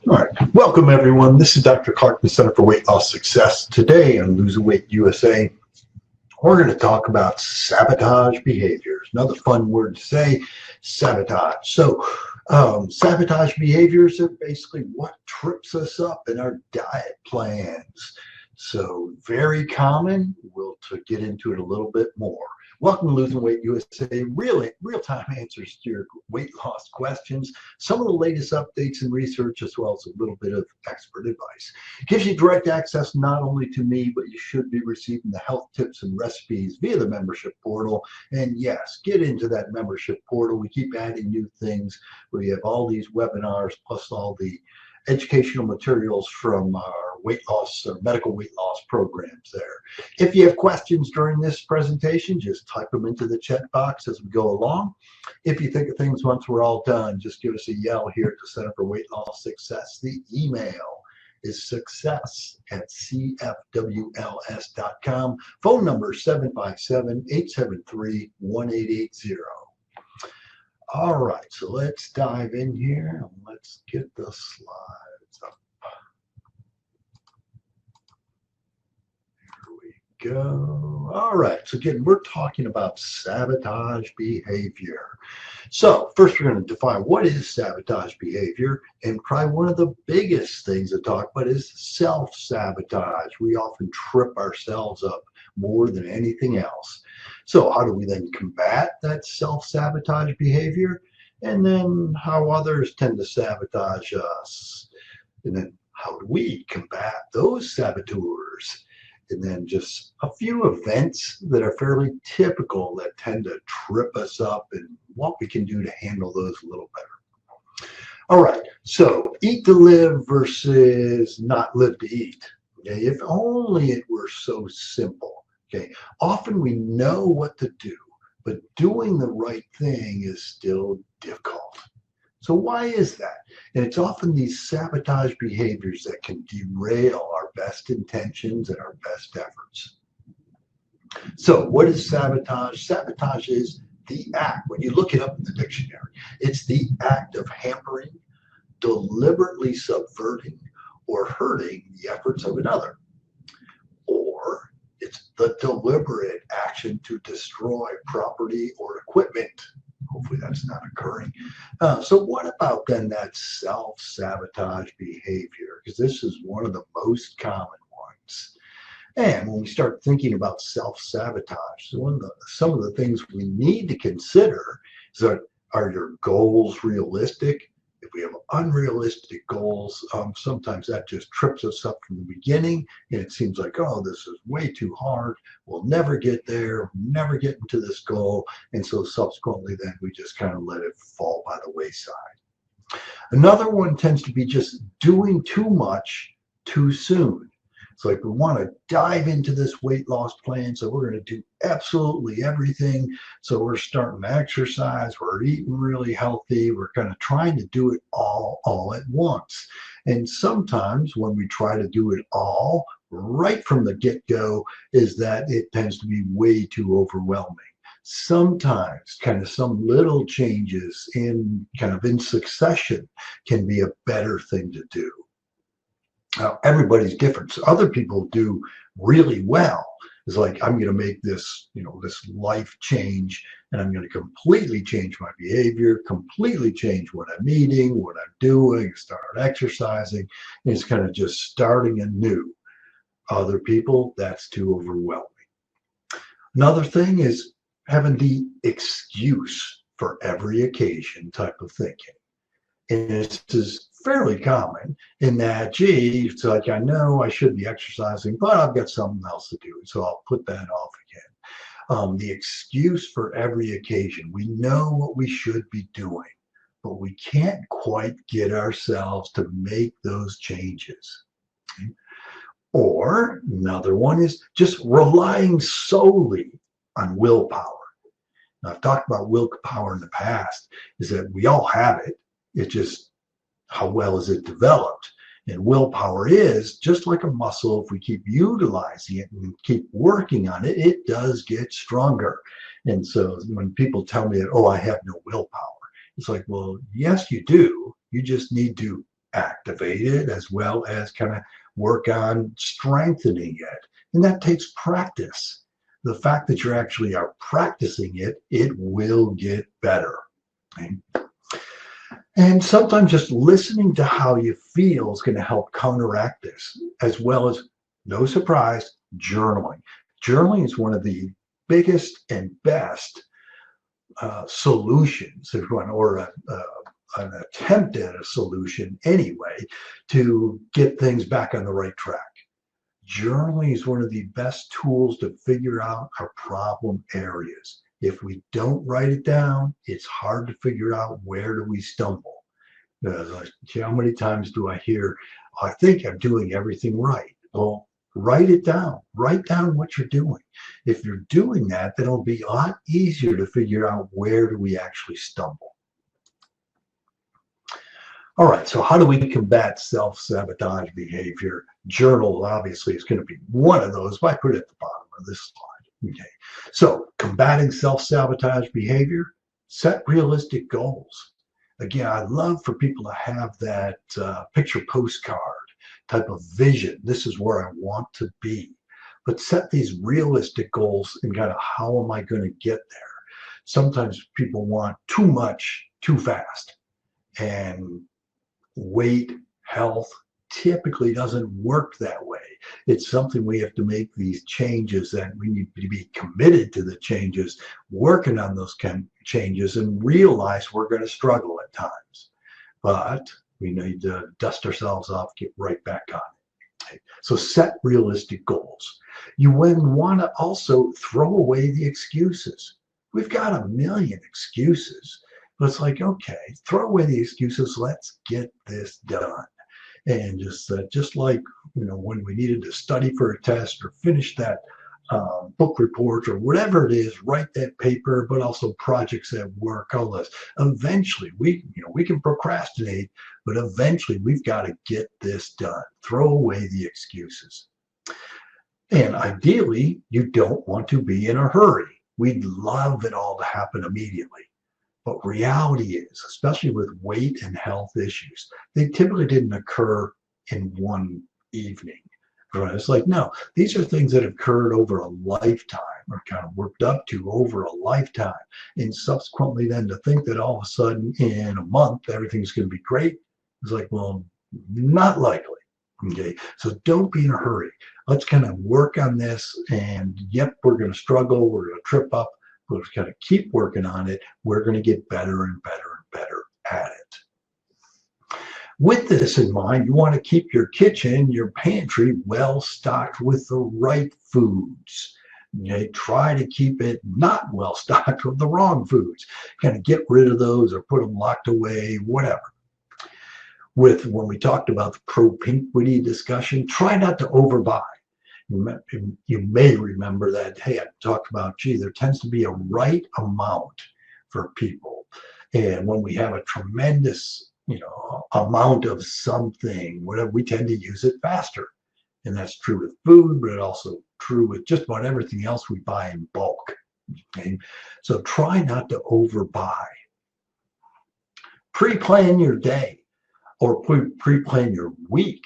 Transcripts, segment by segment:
All right, welcome everyone. This is Dr. Clark, the Center for Weight Loss Success. Today on Lose Weight USA, we're going to talk about sabotage behaviors. Another fun word to say, sabotage. So sabotage behaviors are basically what trips us up in our diet plans. So very common. We'll get into it a little bit more. Welcome to Losing Weight USA, real-time answers to your weight loss questions, some of the latest updates and research, as well as a little bit of expert advice. It gives you direct access not only to me, but you should be receiving the health tips and recipes via the membership portal. And yes, get into that membership portal. We keep adding new things. We have all these webinars, plus all the educational materials from our weight loss or medical weight loss programs there. If you have questions during this presentation, just type them into the chat box as we go along. If you think of things once we're all done, just give us a yell here at the Center for Weight Loss Success. The email is success@cfwls.com. Phone number 757-873-1880. All right, so let's dive in here and let's get the slides up. Here we go. All right, so again, we're talking about sabotage behavior. So first we're going to define what is sabotage behavior, and probably one of the biggest things to talk about is self-sabotage. We often trip ourselves up more than anything else. So how do we then combat that self-sabotage behavior? And then how others tend to sabotage us? And then how do we combat those saboteurs? And then just a few events that are fairly typical that tend to trip us up and what we can do to handle those a little better. All right, so eat to live versus not live to eat. Okay, if only it were so simple. Okay, often we know what to do, but doing the right thing is still difficult. So why is that? And it's often these sabotage behaviors that can derail our best intentions and our best efforts. So what is sabotage? Sabotage is the act, when you look it up in the dictionary, it's the act of hampering, deliberately subverting, or hurting the efforts of another. Or it's the deliberate action to destroy property or equipment. Hopefully that's not occurring. So what about then that self-sabotage behavior? Because this is one of the most common ones. And when we start thinking about self-sabotage, some of the things we need to consider is that, are your goals realistic? If we have unrealistic goals, sometimes that just trips us up from the beginning, and it seems like, oh, this is way too hard. We'll never get there, never get into this goal. And so subsequently, then we just kind of let it fall by the wayside. Another one tends to be just doing too much too soon. It's like we want to dive into this weight loss plan, so we're going to do absolutely everything. So we're starting to exercise, we're eating really healthy, we're kind of trying to do it all at once. And sometimes when we try to do it all right from the get-go, is that it tends to be way too overwhelming. Sometimes kind of some little changes in succession can be a better thing to do. Now, everybody's different. So other people do really well. It's like, I'm going to make this, this life change, and I'm going to completely change my behavior, completely change what I'm eating, what I'm doing, start exercising. And it's kind of just starting anew. Other people, that's too overwhelming. Another thing is having the excuse for every occasion type of thinking. And this is fairly common in that, gee, it's like, I know I should be exercising, but I've got something else to do, so I'll put that off again. The excuse for every occasion. We know what we should be doing, but we can't quite get ourselves to make those changes. Okay? Or another one is just relying solely on willpower. Now, I've talked about willpower in the past, is that we all have it. It's just, how well is it developed? And willpower is just like a muscle. If we keep utilizing it and keep working on it, it does get stronger. And so when people tell me that, oh, I have no willpower, it's like, well, yes, you do. You just need to activate it as well as kind of work on strengthening it. And that takes practice. The fact that you actually are practicing it, it will get better. Okay? And sometimes just listening to how you feel is going to help counteract this, as well as, no surprise, journaling. Journaling is one of the biggest and best solutions, if you want, or an attempt at a solution anyway, to get things back on the right track. Journaling is one of the best tools to figure out our problem areas. If we don't write it down, it's hard to figure out where do we stumble. How many times do I hear, I think I'm doing everything right? Well, write it down. Write down what you're doing. If you're doing that, then it'll be a lot easier to figure out where do we actually stumble. All right, so how do we combat self-sabotage behavior? Journal, obviously, is going to be one of those, but I put it at the bottom of this slide. Okay, so combating self-sabotage behavior, set realistic goals. Again, I'd love for people to have that picture postcard type of vision. This is where I want to be. But set these realistic goals and kind of how am I going to get there? Sometimes people want too much too fast. And weight, health typically doesn't work that way. It's something we have to make these changes, that we need to be committed to the changes, working on those changes, and realize we're going to struggle at times. But we need to dust ourselves off, get right back on it. Okay. So set realistic goals. You want to also throw away the excuses. We've got a million excuses. But it's like, okay, throw away the excuses. Let's get this done. And just like, when we needed to study for a test or finish that book report or whatever it is, write that paper, but also projects at work, all this. Eventually, we can procrastinate, but eventually we've got to get this done. Throw away the excuses. And ideally, you don't want to be in a hurry. We'd love it all to happen immediately. But reality is, especially with weight and health issues, they typically didn't occur in one evening. Right? It's like, no, these are things that occurred over a lifetime, or kind of worked up to over a lifetime. And subsequently then to think that all of a sudden in a month, everything's going to be great, it's like, well, not likely. Okay, so don't be in a hurry. Let's kind of work on this, and yep, we're going to struggle, we're going to trip up. We'll just got to keep working on it. We're going to get better and better and better at it. With this in mind, you want to keep your kitchen, your pantry well stocked with the right foods. Okay, try to keep it not well stocked with the wrong foods. Kind of get rid of those or put them locked away, whatever. When we talked about the propinquity discussion, try not to overbuy. You may remember that, hey, I talked about, there tends to be a right amount for people. And when we have a tremendous, amount of something, whatever, we tend to use it faster. And that's true with food, but it's also true with just about everything else we buy in bulk. Okay? So try not to overbuy. Pre-plan your day or pre-plan your week.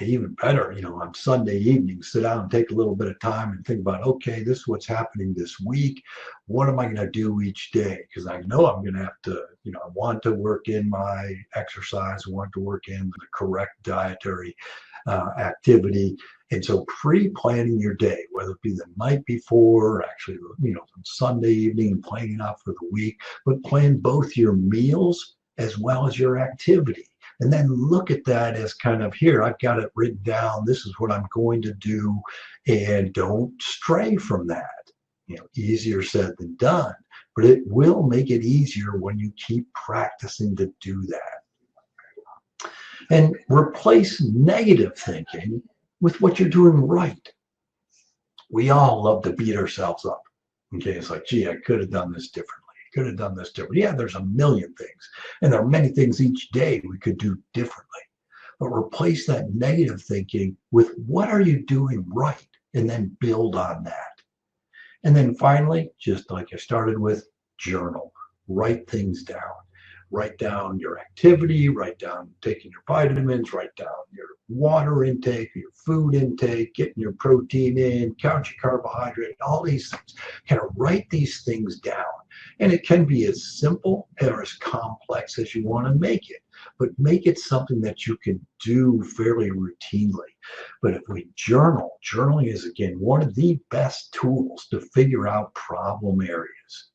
Even better, on Sunday evening, sit down and take a little bit of time and think about, okay, this is what's happening this week. What am I going to do each day? Because I know I'm going to have to, I want to work in my exercise, I want to work in the correct dietary activity. And so pre-planning your day, whether it be the night before, or actually, Sunday evening, and planning out for the week, but plan both your meals as well as your activity. And then look at that as kind of, here, I've got it written down. This is what I'm going to do. And don't stray from that. Easier said than done. But it will make it easier when you keep practicing to do that. And replace negative thinking with what you're doing right. We all love to beat ourselves up. Okay, it's like, gee, I could have done this differently. Could have done this differently. Yeah, there's a million things. And there are many things each day we could do differently. But replace that negative thinking with what are you doing right? And then build on that. And then finally, just like I started with, journal. Write things down. write down your activity, write down taking your vitamins, write down your water intake, your food intake, getting your protein in, count your carbohydrate, all these things. Kind of write these things down. And it can be as simple or as complex as you want to make it, but make it something that you can do fairly routinely. But if we journal, journaling is, again, one of the best tools to figure out problem areas.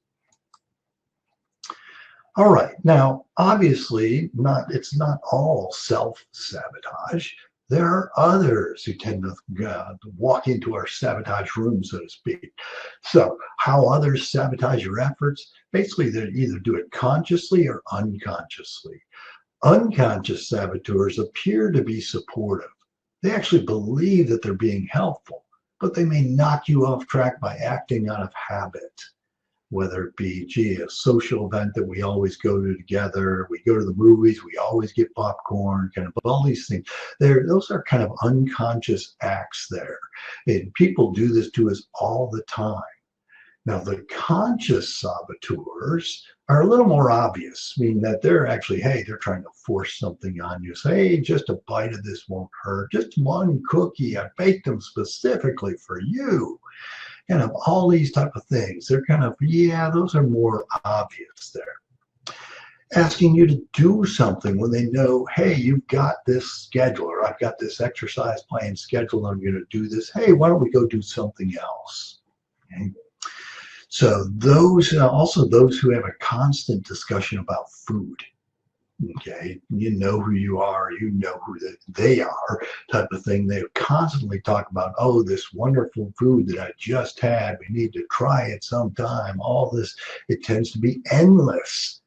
All right, now, obviously, it's not all self-sabotage. There are others who tend to walk into our sabotage room, so to speak. So how others sabotage your efforts? Basically, they either do it consciously or unconsciously. Unconscious saboteurs appear to be supportive. They actually believe that they're being helpful, but they may knock you off track by acting out of habit. Whether it be, a social event that we always go to together, we go to the movies, we always get popcorn, kind of all these things. Those are kind of unconscious acts there. And people do this to us all the time. Now, the conscious saboteurs are a little more obvious, meaning that they're actually, hey, they're trying to force something on you. Say, hey, just a bite of this won't hurt. Just one cookie. I baked them specifically for you. Kind of all these type of things. They're kind of, yeah, those are more obvious there. Asking you to do something when they know, hey, you've got this schedule, or I've got this exercise plan scheduled, I'm going to do this. Hey, why don't we go do something else? Okay. So those, also those who have a constant discussion about food. Okay, you know who you are, you know who they are, type of thing. They constantly talk about, oh, this wonderful food that I just had, we need to try it sometime, all this. It tends to be endless.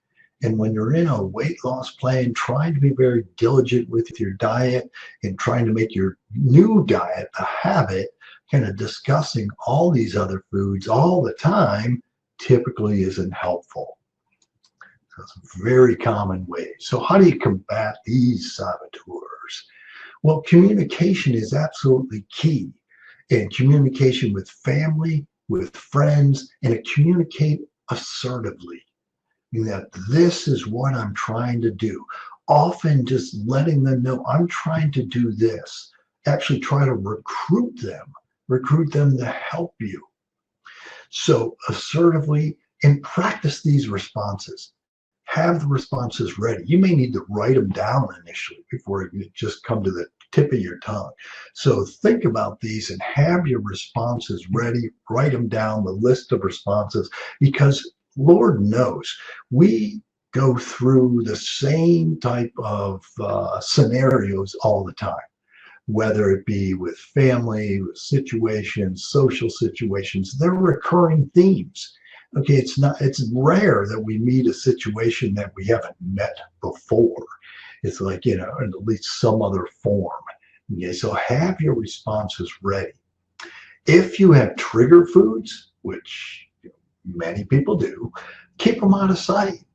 And when you're in a weight loss plan, trying to be very diligent with your diet and trying to make your new diet a habit, kind of discussing all these other foods all the time, typically isn't helpful. That's a very common way. So how do you combat these saboteurs? Well, communication is absolutely key. And communication with family, with friends, and to communicate assertively. Meaning that this is what I'm trying to do. Often just letting them know I'm trying to do this. Actually try to recruit them to help you. So assertively, and practice these responses. Have the responses ready. You may need to write them down initially before it just come to the tip of your tongue. So think about these and have your responses ready. Write them down, the list of responses, because Lord knows we go through the same type of scenarios all the time, whether it be with family, with situations, social situations. They're recurring themes. Okay, it's rare that we meet a situation that we haven't met before. It's like, in at least some other form. Okay, so have your responses ready. If you have trigger foods, which many people do, keep them out of sight.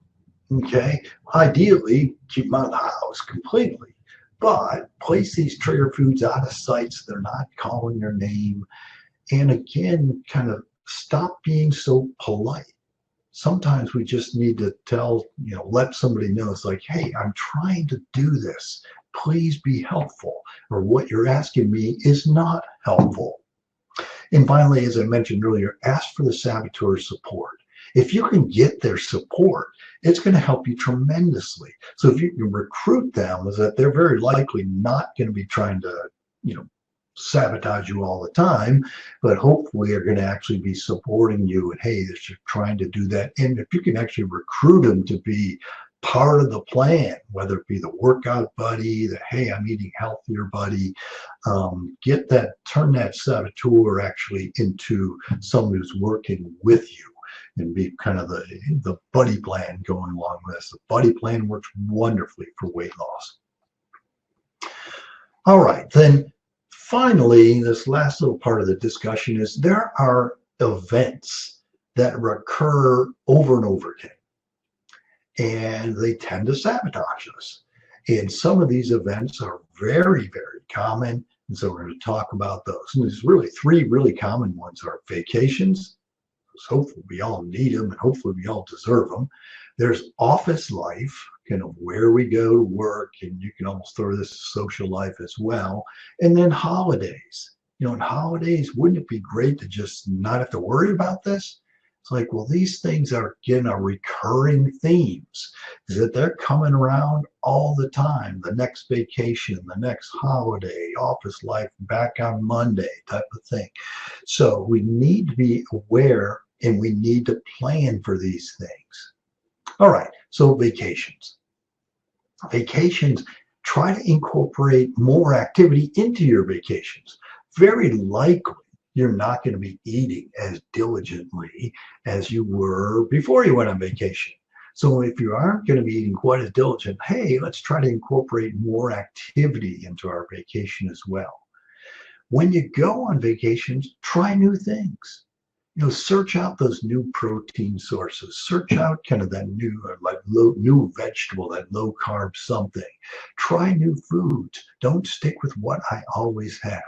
Okay, ideally, keep them out of the house completely. But place these trigger foods out of sight so they're not calling your name. And again, kind of stop being so polite. Sometimes we just need to let somebody know, it's like, hey, I'm trying to do this. Please be helpful. Or what you're asking me is not helpful. And finally, as I mentioned earlier, ask for the saboteur's support. If you can get their support, it's going to help you tremendously. So if you can recruit them, is that they're very likely not going to be trying to, sabotage you all the time, but hopefully are going to actually be supporting you and, hey, they're trying to do that. And if you can actually recruit them to be part of the plan, whether it be the workout buddy, the, hey, I'm eating healthier buddy, turn that saboteur actually into someone who's working with you and be kind of the buddy plan going along with this. The buddy plan works wonderfully for weight loss. All right, then finally, this last little part of the discussion is there are events that recur over and over again, and they tend to sabotage us. And some of these events are very, very common, and so we're going to talk about those. And there's really three really common ones are vacations. Hopefully we all need them, and hopefully we all deserve them. There's office life, kind of where we go to work, and you can almost throw this social life as well. And then holidays. In holidays, wouldn't it be great to just not have to worry about this? It's like, well, these things are again are recurring themes that they're coming around all the time. The next vacation, the next holiday, office life back on Monday type of thing. So we need to be aware and we need to plan for these things. All right, so vacations. Vacations, try to incorporate more activity into your vacations. Very likely, you're not going to be eating as diligently as you were before you went on vacation. So if you aren't going to be eating quite as diligent, hey, let's try to incorporate more activity into our vacation as well. When you go on vacations, try new things. Search out those new protein sources. Search out kind of that new, new vegetable, that low carb something. Try new foods. Don't stick with what I always have.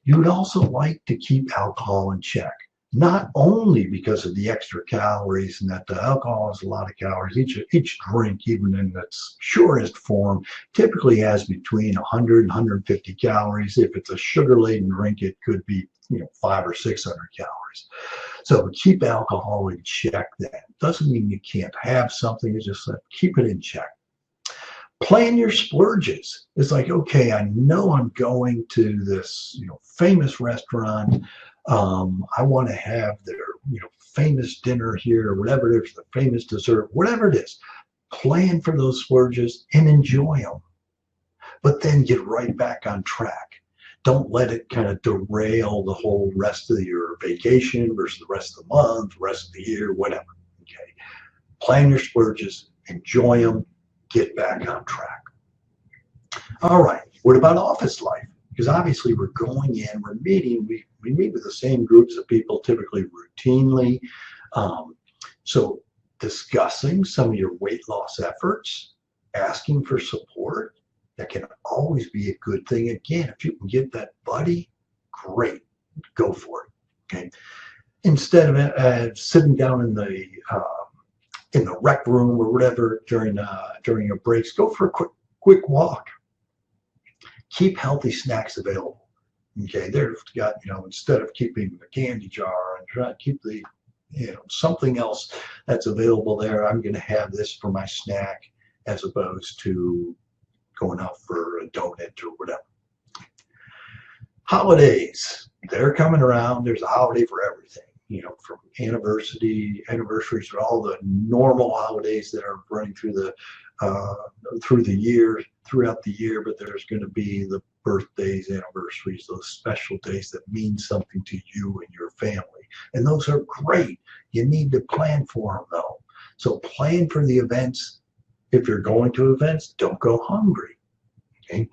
You would also like to keep alcohol in check, not only because of the extra calories and that the alcohol has a lot of calories. Each drink, even in its purest form, typically has between 100 and 150 calories. If it's a sugar-laden drink, it could be 500 or 600 calories. So keep alcohol in check. That doesn't mean you can't have something. It's just keep it in check. Plan your splurges. It's like, okay, I know I'm going to this famous restaurant. I want to have their famous dinner here, or whatever it is, the famous dessert, whatever it is. Plan for those splurges and enjoy them, but then get right back on track. Don't let it kind of derail the whole rest of your vacation versus the rest of the month, the rest of the year, whatever. Okay, plan your splurges, enjoy them, get back on track. All right, what about office life? Because obviously we're going in, we're meeting, we meet with the same groups of people typically routinely. So discussing some of your weight loss efforts, asking for support, that can always be a good thing. Again, if you can get that buddy, great, go for it. Okay, instead of sitting down in the rec room or whatever during your breaks, go for a quick walk. Keep healthy snacks available. Okay, they've got instead of keeping the candy jar and try to keep the something else that's available there. I'm going to have this for my snack as opposed to going out for a donut or whatever. Holidays, they're coming around. There's a holiday for everything. From anniversaries to all the normal holidays that are running throughout the year, but there's going to be the birthdays, anniversaries, those special days that mean something to you and your family. And those are great. You need to plan for them though. So plan for the events. If you're going to events, don't go hungry. Okay.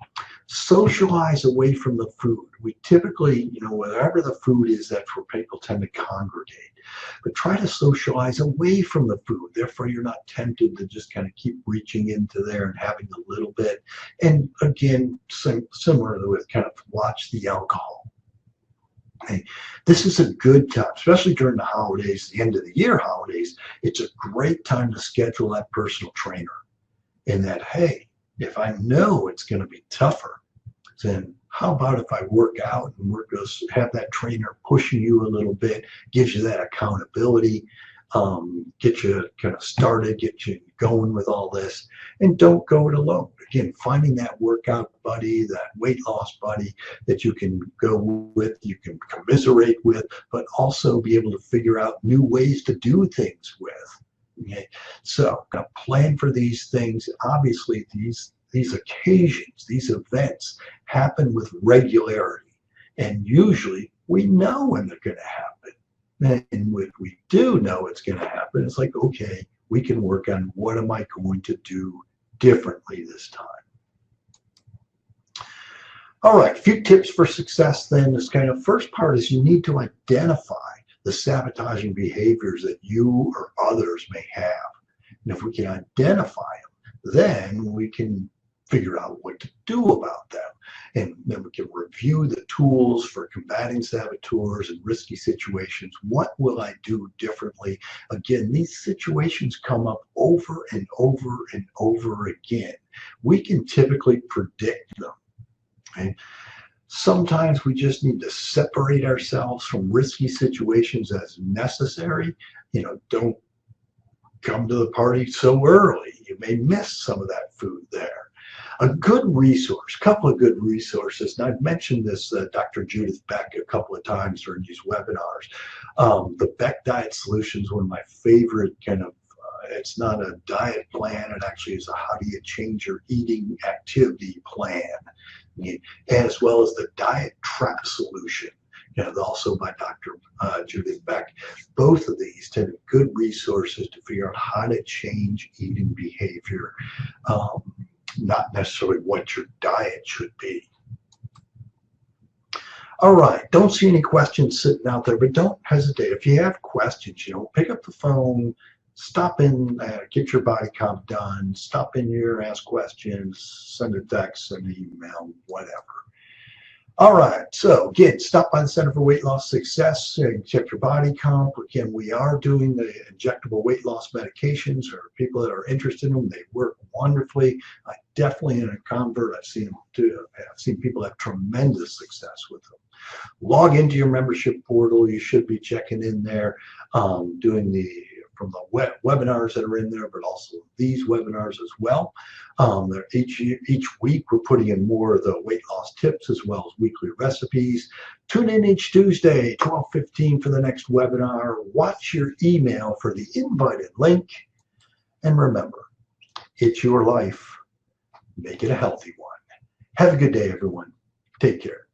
Socialize away from the food. We typically, wherever the food is, that's where people tend to congregate. But try to socialize away from the food. Therefore, you're not tempted to just kind of keep reaching into there and having a little bit. And again, similar with kind of watch the alcohol. Okay. This is a good time, especially during the holidays, the end of the year holidays. It's a great time to schedule that personal trainer. In that, hey, if I know it's going to be tougher, then how about if I work out and have that trainer pushing you a little bit, gives you that accountability, get you kind of started, get you going with all this, and don't go it alone. Again, finding that workout buddy, that weight loss buddy that you can go with, you can commiserate with, but also be able to figure out new ways to do things with. Okay, so plan for these things. Obviously, these occasions, these events happen with regularity, and usually we know when they're going to happen. And if we do know it's going to happen, it's like, okay, we can work on what am I going to do differently this time. All right, a few tips for success then. This kind of first part is you need to identify the sabotaging behaviors that you or others may have. And if we can identify them, then we can figure out what to do about them. And then we can review the tools for combating saboteurs and risky situations. What will I do differently? Again, these situations come up over and over and over again. We can typically predict them. Okay? Sometimes we just need to separate ourselves from risky situations as necessary. Don't come to the party so early. You may miss some of that food there. A good resource, a couple of good resources, and I've mentioned this Dr. Judith Beck a couple of times during these webinars. The Beck Diet Solution is one of my favorite kind of, it's not a diet plan, it actually is a how do you change your eating activity plan, as well as the Diet Trap Solution. Also by Dr. Judith Beck. Both of these tend to be good resources to figure out how to change eating behavior, not necessarily what your diet should be. All right, don't see any questions sitting out there, but don't hesitate. If you have questions, pick up the phone, stop in, get your body comp done, stop in here, ask questions, send a text, send an email, whatever. All right, so again, stop by the Center for Weight Loss Success and check your body comp. Again, we are doing the injectable weight loss medications for people that are interested in them. They work wonderfully. I definitely am a convert. I've seen them too. I've seen people have tremendous success with them. Log into your membership portal. You should be checking in there, doing from the webinars that are in there, but also these webinars as well. Each week we're putting in more of the weight loss tips as well as weekly recipes. Tune in each Tuesday, 12:15 for the next webinar. Watch your email for the invited link. And remember, it's your life. Make it a healthy one. Have a good day, everyone. Take care.